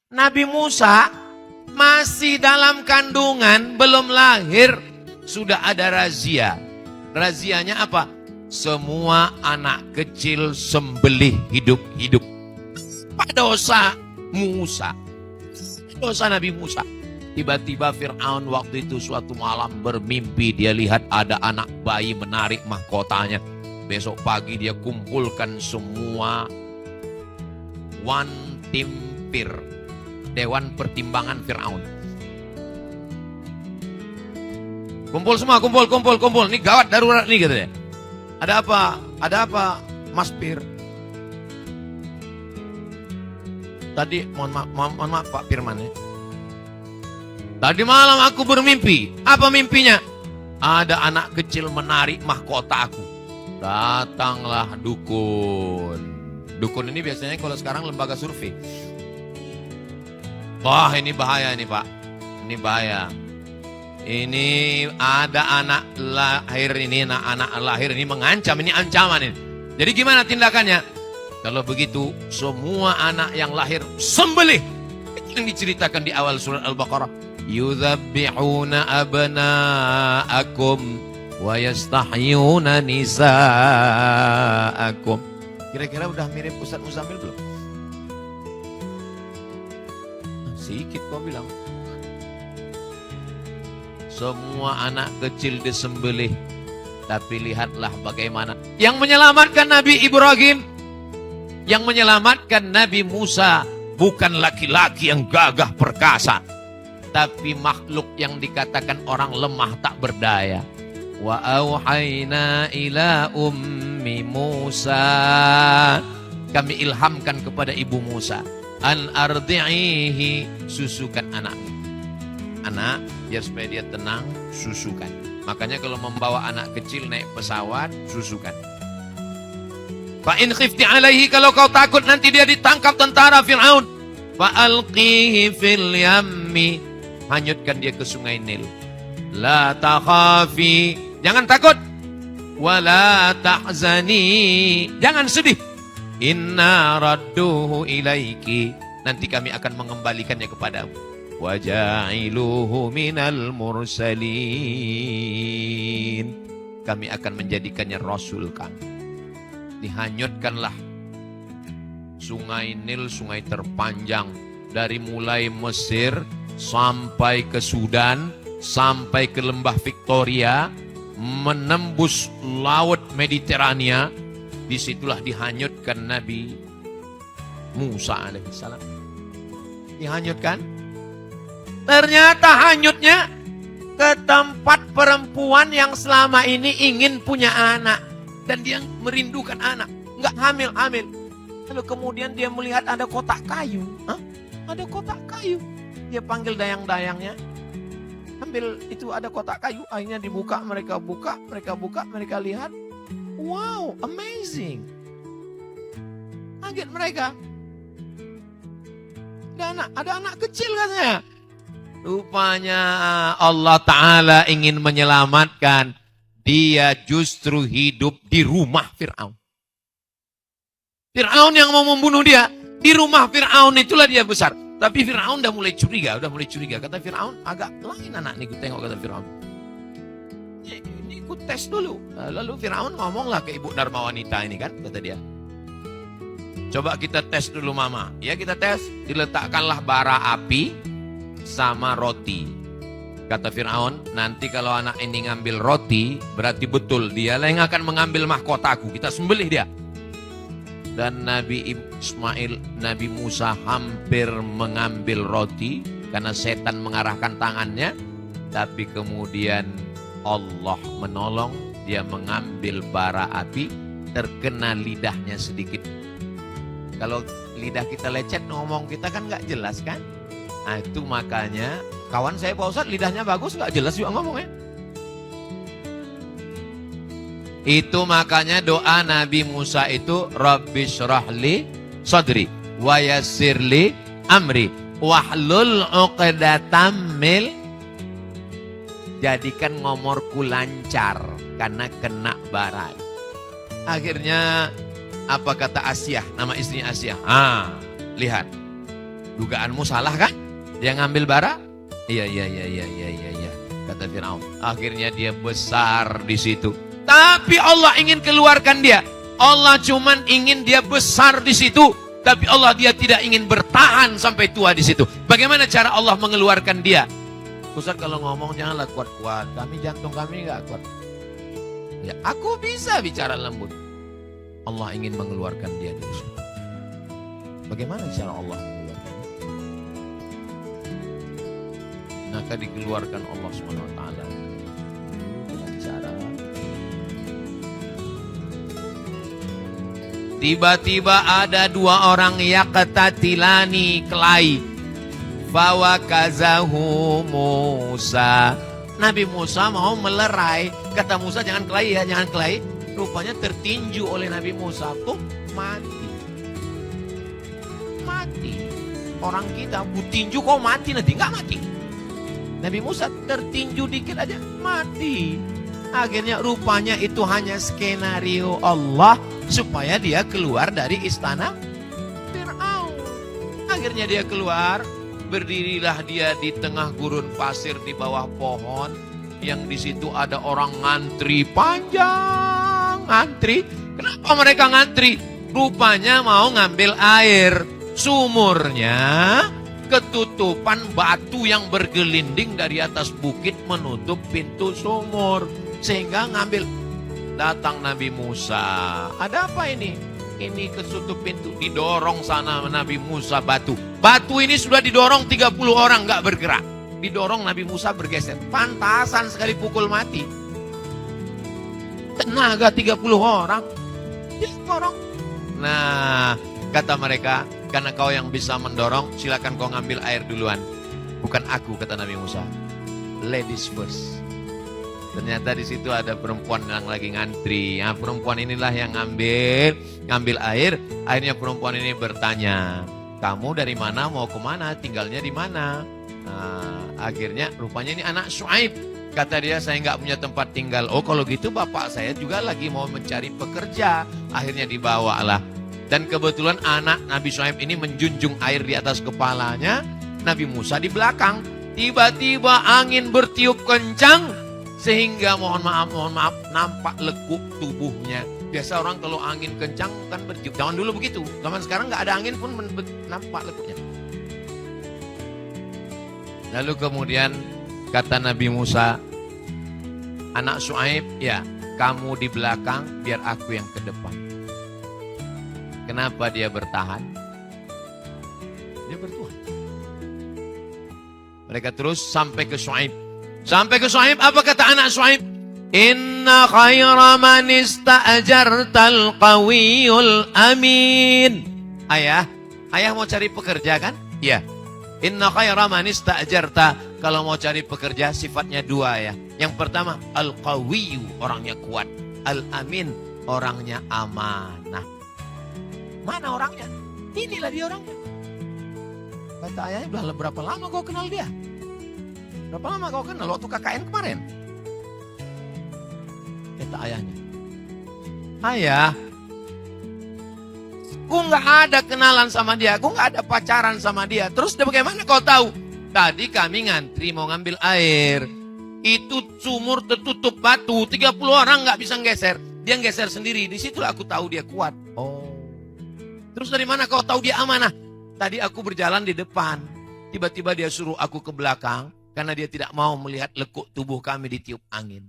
Nabi Musa masih dalam kandungan, belum lahir, sudah ada razia. Razianya apa? Semua anak kecil sembelih hidup-hidup. Apa dosa Musa? Dosa Nabi Musa. Tiba-tiba Fir'aun waktu itu suatu malam bermimpi, dia lihat ada anak bayi menarik mahkotanya. Besok pagi dia kumpulkan semua one team pir, Dewan Pertimbangan Fir'aun. Kumpul semua, kumpul. Ini gawat darurat nih katanya. Ada apa? Ada apa, Mas Pir? Tadi mohon maaf Pak Firman ya. Tadi malam aku bermimpi. Apa mimpinya? Ada anak kecil menarik mahkota aku. Datanglah dukun. Dukun ini biasanya kalau sekarang lembaga survei. Wah, ini bahaya ini Pak. Ini bahaya. Ini ada anak lahir ini, anak lahir ini mengancam, ini ancaman ini. Jadi gimana tindakannya? Kalau begitu semua anak yang lahir sembelih. Itu yang diceritakan di awal surat Al-Baqarah. Yudzabbihuna abna'akum wa yastahyuna nisa'akum. Kira-kira udah mirip Ustaz Muzammil belum? Sedikit kau bilang. Semua anak kecil disembelih. Tapi lihatlah bagaimana. Yang menyelamatkan Nabi Ibrahim, yang menyelamatkan Nabi Musa, bukan laki-laki yang gagah perkasa, tapi makhluk yang dikatakan orang lemah tak berdaya. Wa auhayna ila ummi Musa. Kami ilhamkan kepada ibu Musa. An ardi'ihi, susukan anakmu. Anak, biar supaya dia tenang, susukan. Makanya kalau membawa anak kecil naik pesawat, susukan. Fa'in khifti alaihi, kalau kau takut nanti dia ditangkap tentara Fir'aun. Fa'alqihi fil yammi, hanyutkan dia ke sungai Nil. La takhafi, jangan takut. Wala tahzani, jangan sedih. Inna radduhu ilaiki, nanti kami akan mengembalikannya kepadamu. Waja'iluhu minal mursalin, kami akan menjadikannya rasul kami. Dihanyutkanlah sungai Nil, sungai terpanjang dari mulai Mesir sampai ke Sudan, sampai ke lembah Victoria, menembus laut Mediterania. Disitulah dihanyutkan Nabi Musa alaihissalam. Dihanyutkan. Ternyata hanyutnya ke tempat perempuan yang selama ini ingin punya anak. Dan dia merindukan anak. Enggak hamil-hamil. Lalu kemudian dia melihat ada kotak kayu. Hah? Ada kotak kayu. Dia panggil dayang-dayangnya. Ambil itu, ada kotak kayu. Akhirnya dibuka, mereka buka, mereka lihat. Wow, amazing. Kaget mereka. Ada anak kecil katanya. Rupanya Allah Ta'ala ingin menyelamatkan. Dia justru hidup di rumah Fir'aun. Fir'aun yang mau membunuh dia. Di rumah Fir'aun itulah dia besar. Tapi Fir'aun udah mulai curiga. Kata Fir'aun, agak lain anak nih, ku tengok, kata Fir'aun. Ini ku tes dulu. Lalu Fir'aun ngomonglah ke ibu Dharma wanita ini kan, kata dia. Coba kita tes dulu mama. Ya kita tes. Diletakkanlah bara api sama roti. Kata Fir'aun, nanti kalau anak ini ngambil roti, berarti betul dialah yang akan mengambil mahkotaku. Kita sembelih dia. Dan Nabi Ismail, Nabi Musa hampir mengambil roti karena setan mengarahkan tangannya. Tapi kemudian Allah menolong, dia mengambil bara api, terkena lidahnya sedikit. Kalau lidah kita lecet, ngomong kita kan gak jelas kan? Nah itu makanya, kawan saya Pak Ustadz lidahnya bagus, gak jelas juga ngomongnya. Itu makanya doa Nabi Musa itu, Rabbi syrahli sadri, wa yassirli amri, wahlul uqdatam mil, jadikan ngomorku lancar, karena kena bara. Akhirnya, apa kata Asyah, nama istrinya Asyah? Lihat. Dugaanmu salah kan? Dia ngambil bara? Iya. Kata Firaun. Akhirnya dia besar di situ. Tapi Allah ingin keluarkan dia. Allah cuman ingin dia besar di situ. Tapi Allah dia tidak ingin bertahan sampai tua di situ. Bagaimana cara Allah mengeluarkan dia? Ustaz kalau ngomong janganlah kuat-kuat. Jantung kami nggak kuat. Ya, aku bisa bicara lembut. Allah ingin mengeluarkan dia dari situ. Bagaimana cara Allah mengeluarkan? Maka dikeluarkan Allah SWT dengan cara tiba-tiba ada dua orang yaqtatilani kelahi. Fawakazahu Musa. Nabi Musa mau melerai. Kata Musa jangan kelahi ya, jangan kelahi. Rupanya tertinju oleh Nabi Musa. Tuh mati. Orang kita tinju kok mati, nanti nggak mati. Nabi Musa tertinju dikit aja mati. Akhirnya rupanya itu hanya skenario Allah supaya dia keluar dari istana Fir'aun. Akhirnya dia keluar, berdirilah dia di tengah gurun pasir di bawah pohon yang di situ ada orang ngantri panjang, ngantri. Kenapa mereka ngantri? Rupanya mau ngambil air. Sumurnya ketutupan batu yang bergelinding dari atas bukit menutup pintu sumur. Sehingga ngambil. Datang Nabi Musa. Ada apa ini? Ini ketutup pintu. Didorong sana Nabi Musa batu. Batu ini sudah didorong 30 orang gak bergerak. Didorong Nabi Musa bergeser. Pantasan sekali pukul mati. Tenaga 30 orang. Didorong. Nah, kata mereka, karena kau yang bisa mendorong, silakan kau ngambil air duluan. Bukan aku, kata Nabi Musa. Ladies first. Ternyata di situ ada perempuan yang lagi ngantri. Nah, perempuan inilah yang ngambil air. Akhirnya perempuan ini bertanya, kamu dari mana, mau kemana, tinggalnya di mana? Nah, akhirnya rupanya ini anak Syuaib. Kata dia, saya nggak punya tempat tinggal. Oh kalau gitu bapak saya juga lagi mau mencari pekerja. Akhirnya dibawalah. Dan kebetulan anak Nabi Syuaib ini menjunjung air di atas kepalanya. Nabi Musa di belakang. Tiba-tiba angin bertiup kencang. Sehingga mohon maaf nampak lekuk tubuhnya. Biasa orang kalau angin kencang kan bertiup. Zaman dulu begitu. Zaman sekarang nggak ada angin pun nampak lekuknya. Lalu kemudian kata Nabi Musa, anak Syuaib, ya kamu di belakang biar aku yang ke depan. Kenapa dia bertahan? Dia bertuhan. Mereka terus sampai ke Syuaib. Sampai ke Syuaib, apa kata anak Syuaib? Inna khaira man ista'jartal qawiyul amin. Ayah mau cari pekerja kan? Ya. Inna khaira man ista'jarta. Kalau mau cari pekerja sifatnya dua ya. Yang pertama al-qawiyyu, orangnya kuat. Al-amin, orangnya amanah. Mana orangnya? Inilah dia orangnya. Kata ayahnya, berapa lama kau kenal dia? Berapa lama kau kenal? Waktu KKN kemarin. Kata ayahnya, ayah, aku nggak ada kenalan sama dia, aku nggak ada pacaran sama dia. Terus bagaimana kau tahu? Tadi kami ngantri mau ngambil air. Itu sumur tertutup batu, 30 orang nggak bisa geser. Dia geser sendiri. Di situ aku tahu dia kuat. Oh. Terus dari mana kau tahu dia amanah? Tadi aku berjalan di depan. Tiba-tiba dia suruh aku ke belakang karena dia tidak mau melihat lekuk tubuh kami ditiup angin.